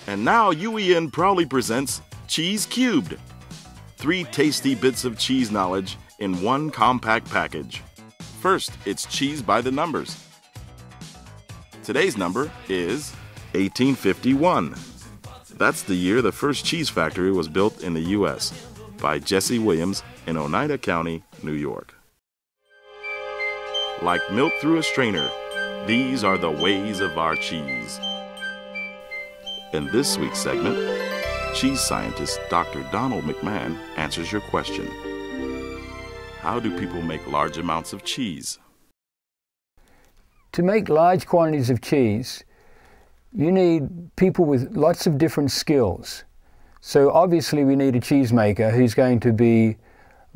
And now UEN proudly presents Cheese Cubed. 3 tasty bits of cheese knowledge in one compact package. First, it's cheese by the numbers. Today's number is 1851. That's the year the first cheese factory was built in the U.S. by Jesse Williams in Oneida County, New York. Like milk through a strainer, these are the ways of our cheese. In this week's segment, cheese scientist Dr. Donald McMahon answers your question. How do people make large amounts of cheese? To make large quantities of cheese, you need people with lots of different skills. So obviously we need a cheesemaker who's going to be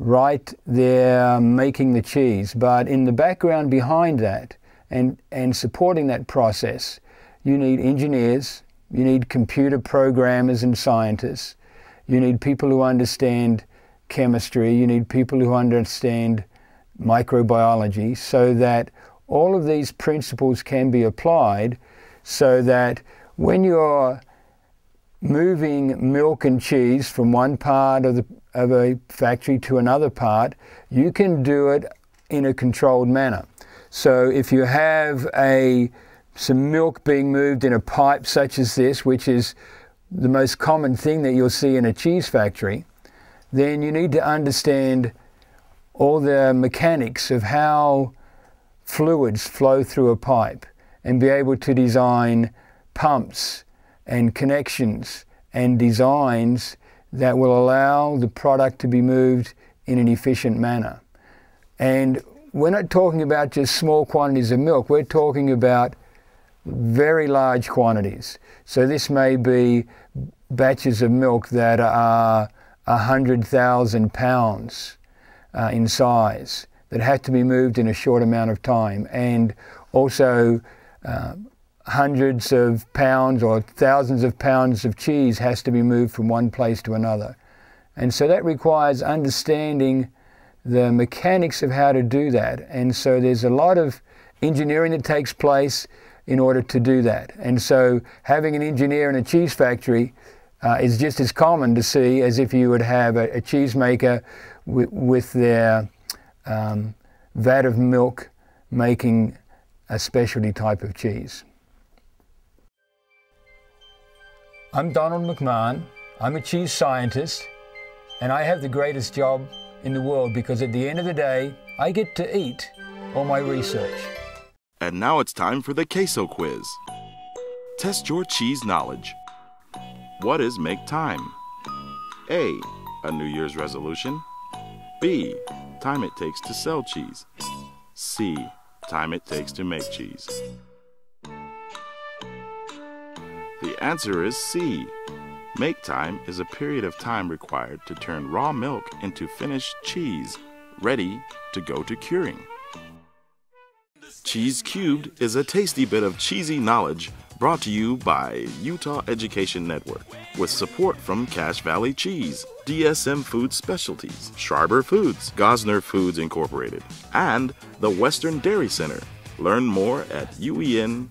right there making the cheese. But in the background behind that and supporting that process, you need engineers, you need computer programmers and scientists, you need people who understand chemistry, you need people who understand microbiology, so that all of these principles can be applied so that when you're moving milk and cheese from one part of a factory to another part, you can do it in a controlled manner. So if you have some milk being moved in a pipe such as this, which is the most common thing that you'll see in a cheese factory, then you need to understand all the mechanics of how fluids flow through a pipe and be able to design pumps and connections and designs that will allow the product to be moved in an efficient manner. And we're not talking about just small quantities of milk, we're talking about very large quantities. So this may be batches of milk that are 100,000 pounds in size that have to be moved in a short amount of time, and also hundreds of pounds or thousands of pounds of cheese has to be moved from one place to another. And so that requires understanding the mechanics of how to do that. And so there's a lot of engineering that takes place in order to do that. And so having an engineer in a cheese factory is just as common to see as if you would have a cheesemaker with their vat of milk making a specialty type of cheese. I'm Donald McMahon. I'm a cheese scientist, and I have the greatest job in the world because at the end of the day, I get to eat all my research. And now it's time for the Queso Quiz. Test your cheese knowledge. What is make time? A, a New Year's resolution. B, time it takes to sell cheese. C, time it takes to make cheese. The answer is C. Make time is a period of time required to turn raw milk into finished cheese, ready to go to curing. Cheese Cubed is a tasty bit of cheesy knowledge brought to you by Utah Education Network with support from Cache Valley Cheese, DSM Food Specialties, Schreiber Foods, Gosner Foods Incorporated, and the Western Dairy Center. Learn more at uen.org/TV.